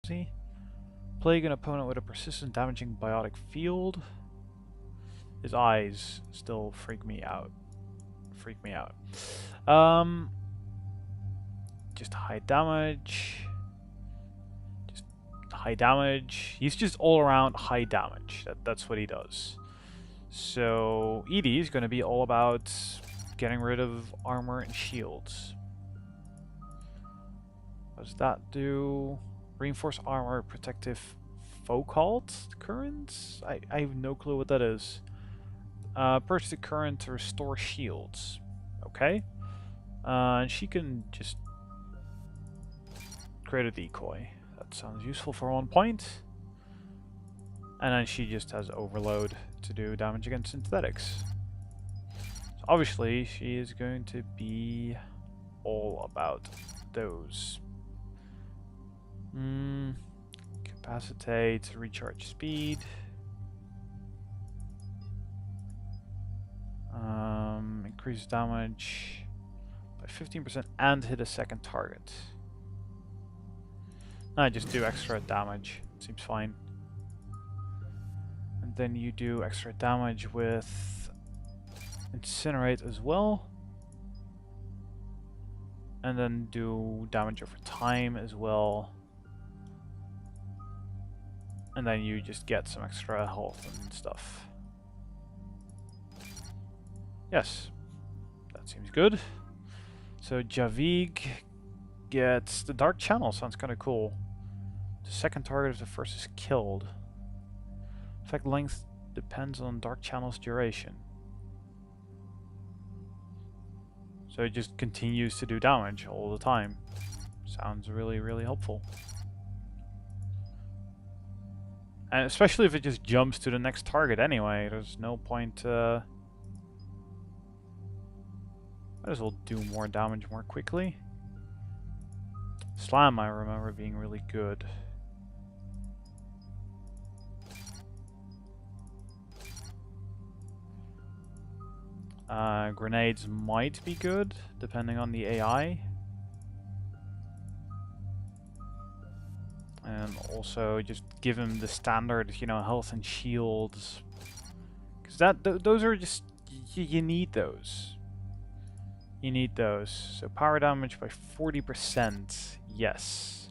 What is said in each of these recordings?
is he? Plague an opponent with a persistent damaging biotic field. His eyes still freak me out. Freak me out. Just high damage. Just high damage. He's just all around high damage. That's what he does. So Edie is going to be all about getting rid of armor and shields. What does that do? Reinforce armor, protective Focalt currents? I have no clue what that is. Purchase the current to restore shields. Okay. And she can just create a decoy. That sounds useful for 1 point. And then she just has overload to do damage against synthetics. So obviously she is going to be all about those. Capacitate, recharge speed. Increase damage by 15% and hit a second target. I just do extra damage. Seems fine. And then you do extra damage with Incinerate as well. And then do damage over time as well. And then you just get some extra health and stuff. Yes, that seems good. So Javig gets the Dark Channel, sounds kind of cool. The second target if the first is killed. Effect length depends on Dark Channel's duration. So it just continues to do damage all the time. Sounds really, really helpful. And especially if it just jumps to the next target anyway, there's no point. Might as well do more damage more quickly. Slam, I remember being really good. Grenades might be good, depending on the AI. And also just give him the standard, you know, health and shields. Because those are just, you need those. You need those. So power damage by 40%, yes.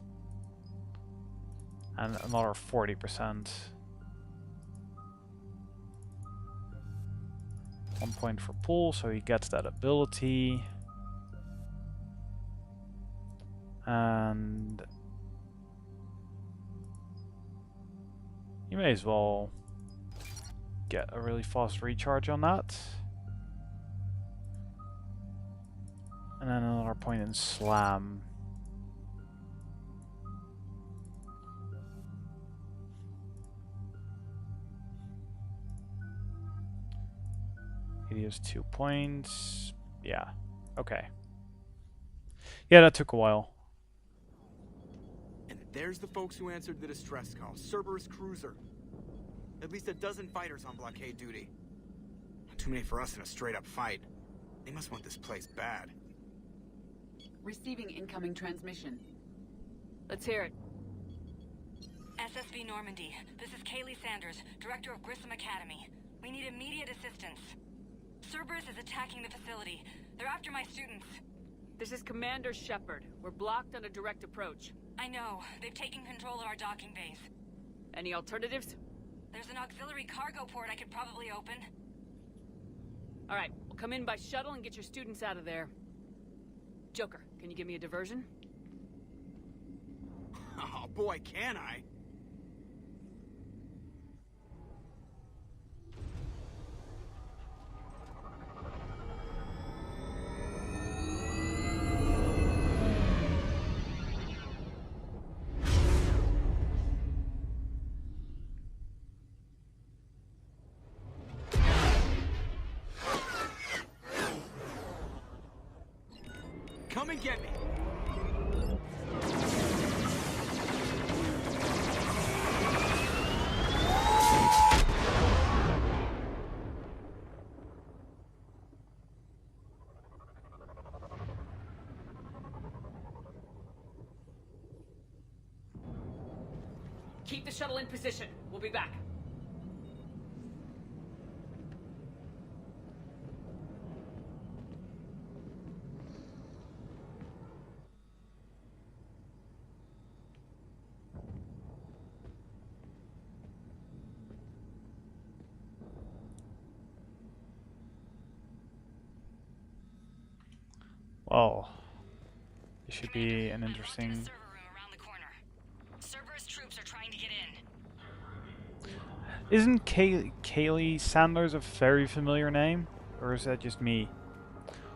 And another 40%. 1 point for pull, so he gets that ability. And you may as well get a really fast recharge on that. And then another point in slam. He has 2 points. Yeah. Okay. Yeah, that took a while. And there's the folks who answered the distress call. Cerberus cruiser. At least a dozen fighters on blockade duty. Not too many for us in a straight-up fight. They must want this place bad. Receiving incoming transmission. Let's hear it. SSV Normandy. This is Kaylee Sanders, Director of Grissom Academy. We need immediate assistance. Cerberus is attacking the facility. They're after my students. This is Commander Shepard. We're blocked on a direct approach. I know. They've taken control of our docking base. Any alternatives? There's an auxiliary cargo port I could probably open. Alright, we'll come in by shuttle and get your students out of there. Joker, can you give me a diversion? Oh boy, can I? Come and get me. Keep the shuttle in position. We'll be back. Well, this should be an interesting... server room around the corner. Cerberus troops are trying to get in. Isn't Kaylee Sanders a very familiar name? Or is that just me?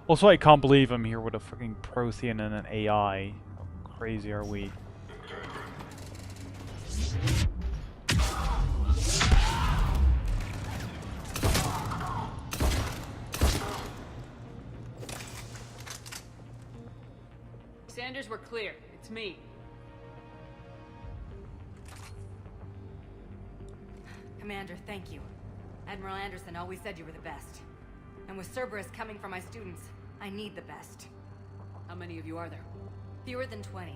Also, I can't believe I'm here with a fucking Prothean and an AI. How crazy are we? Sanders, we're clear. It's me. Commander, thank you. Admiral Anderson always said you were the best. And with Cerberus coming for my students, I need the best. How many of you are there? Fewer than 20.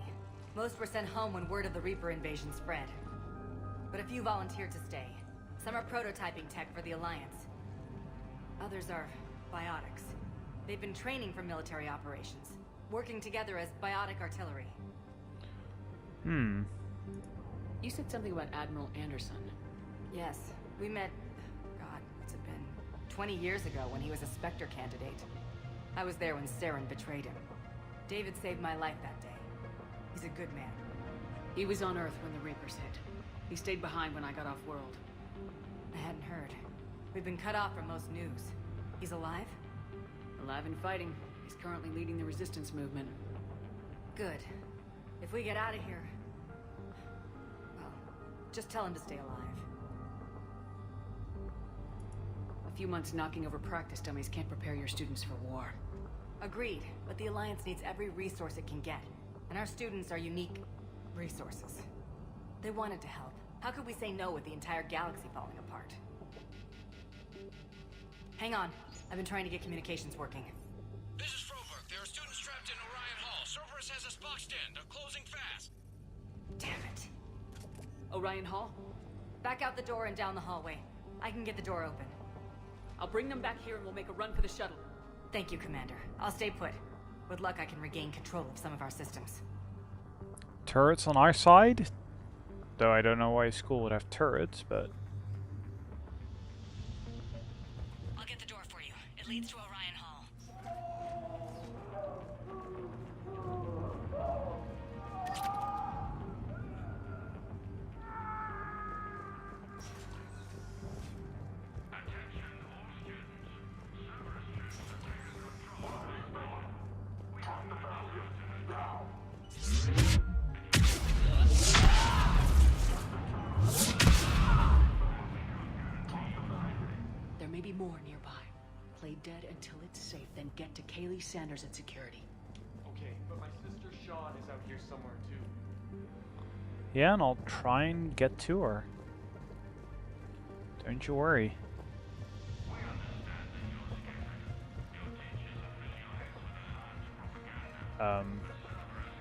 Most were sent home when word of the Reaper invasion spread. But a few volunteered to stay. Some are prototyping tech for the Alliance. Others are biotics. They've been training for military operations, working together as biotic artillery. You said something about Admiral Anderson. Yes, we met, God, what's it been? 20 years ago when he was a Spectre candidate. I was there when Saren betrayed him. David saved my life that day. He's a good man. He was on Earth when the Reapers hit. He stayed behind when I got off-world. I hadn't heard. We've been cut off from most news. He's alive? Alive and fighting. He's currently leading the resistance movement. Good. If we get out of here... well, just tell him to stay alive. A few months knocking over practice dummies can't prepare your students for war. Agreed, but the Alliance needs every resource it can get. And our students are unique resources. They wanted to help. How could we say no with the entire galaxy falling apart? Hang on. I've been trying to get communications working. This is Froberg. There are students trapped in Orion Hall. Cerberus has us boxed in. They're closing fast. Damn it. Orion Hall? Back out the door and down the hallway. I can get the door open. I'll bring them back here and we'll make a run for the shuttle. Thank you, Commander. I'll stay put. With luck, I can regain control of some of our systems. Turrets on our side? Though I don't know why a school would have turrets, but... I'll get the door for you. It leads to Orion Hall. There may be more nearby. Play dead until it's safe, then get to Kaylee Sanders at security. Okay, but my sister Sean is out here somewhere too. Yeah, and I'll try and get to her. Don't you worry.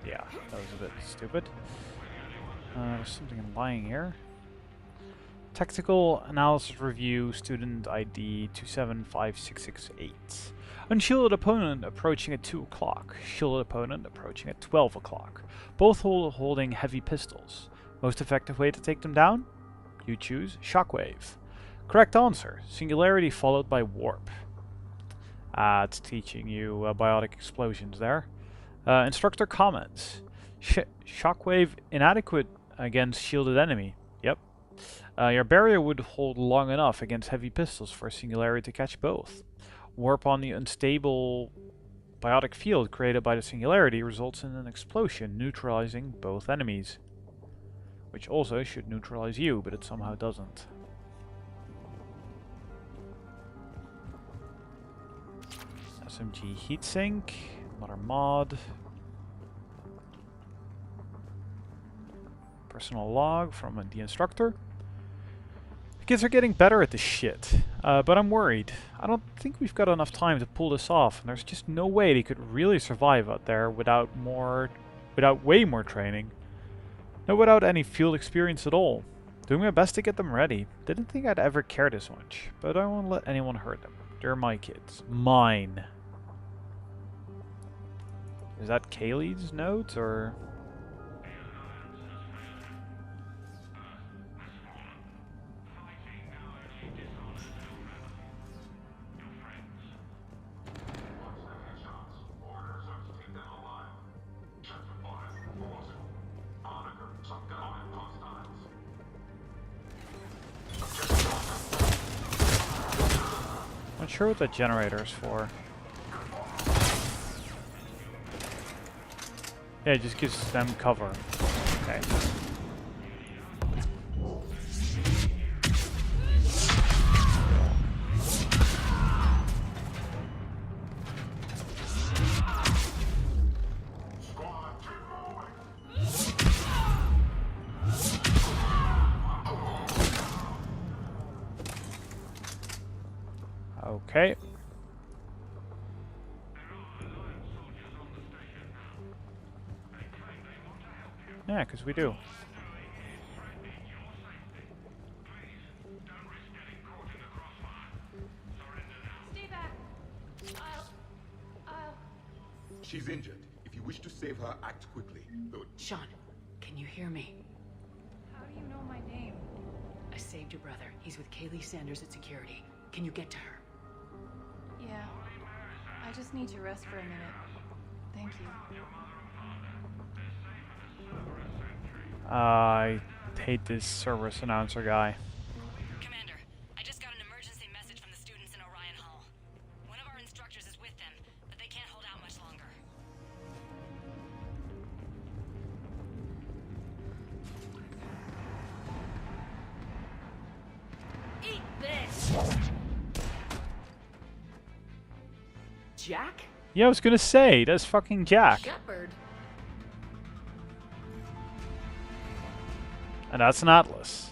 Yeah, that was a bit stupid. There's something lying here. Tactical Analysis Review, Student ID 275668. Unshielded opponent approaching at 2 o'clock. Shielded opponent approaching at 12 o'clock. Both holding heavy pistols. Most effective way to take them down? You choose Shockwave. Correct answer. Singularity followed by Warp. It's teaching you biotic explosions there. Instructor comments. Shockwave inadequate against shielded enemy. Yep. Your barrier would hold long enough against heavy pistols for a singularity to catch both. Warp on the unstable biotic field created by the singularity results in an explosion, neutralizing both enemies. Which also should neutralize you, but it somehow doesn't. SMG heatsink, another mod. Personal log from the instructor. The kids are getting better at this shit, but I'm worried. I don't think we've got enough time to pull this off, and there's just no way they could really survive out there without way more training. No, without any field experience at all. Doing my best to get them ready. Didn't think I'd ever care this much, but I won't let anyone hurt them. They're my kids. Mine. Is that Kaylee's note, or...? Not sure what the generator's for. Yeah, it just gives them cover. Okay. Okay. Yeah, because we do. Stay back. I'll... She's injured. If you wish to save her, act quickly. Though Sean, can you hear me? How do you know my name? I saved your brother. He's with Kaylee Sanders at security. Can you get to her? Yeah. I just need to rest for a minute. Thank you. I hate this Cerberus announcer guy. Commander, I just got an emergency message from the students in Orion Hall. One of our instructors is with them, but they can't hold out much longer. Eat this! Jack? Yeah, I was gonna say, that's fucking Jack. Shepard? And that's an Atlas.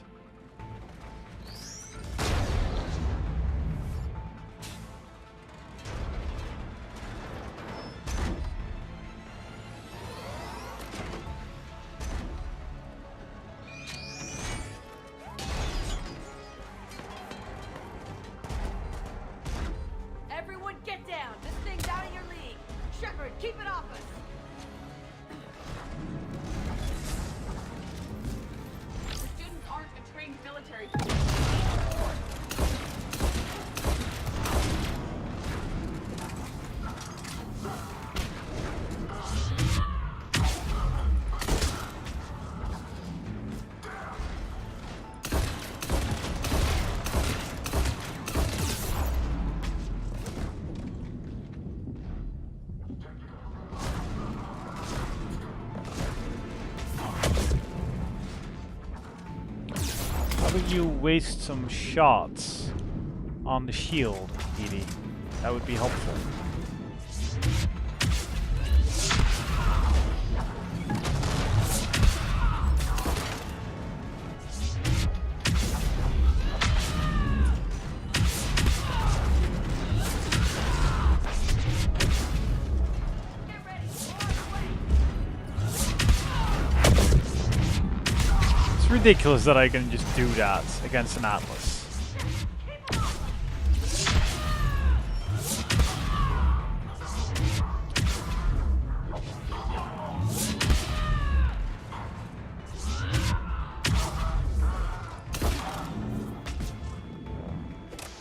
Everyone get down! This thing's out of your league! Shepard, keep it off us! The students aren't a trained military. How about you waste some shots on the shield, Edie? That would be helpful. It's ridiculous that I can just do that against an Atlas.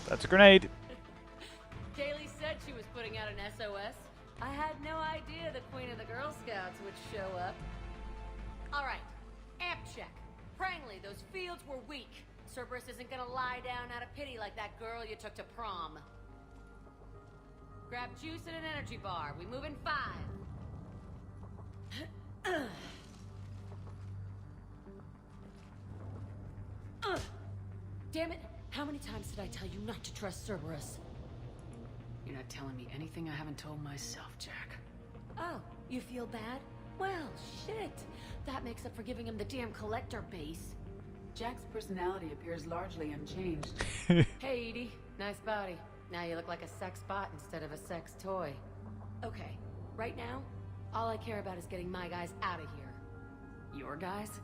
That's a grenade. Kaylee said she was putting out an SOS. I had no idea the Queen of the Girl Scouts would show up. All right, amp check. Prangley, those fields were weak. Cerberus isn't gonna lie down out of pity like that girl you took to prom. Grab juice and an energy bar. We move in 5. Damn it! How many times did I tell you not to trust Cerberus? You're not telling me anything I haven't told myself, Jack. Oh, you feel bad? Well, shit. That makes up for giving him the damn collector base. Jack's personality appears largely unchanged. Hey, Edie. Nice body. Now you look like a sex bot instead of a sex toy. Okay, right now, all I care about is getting my guys out of here. Your guys?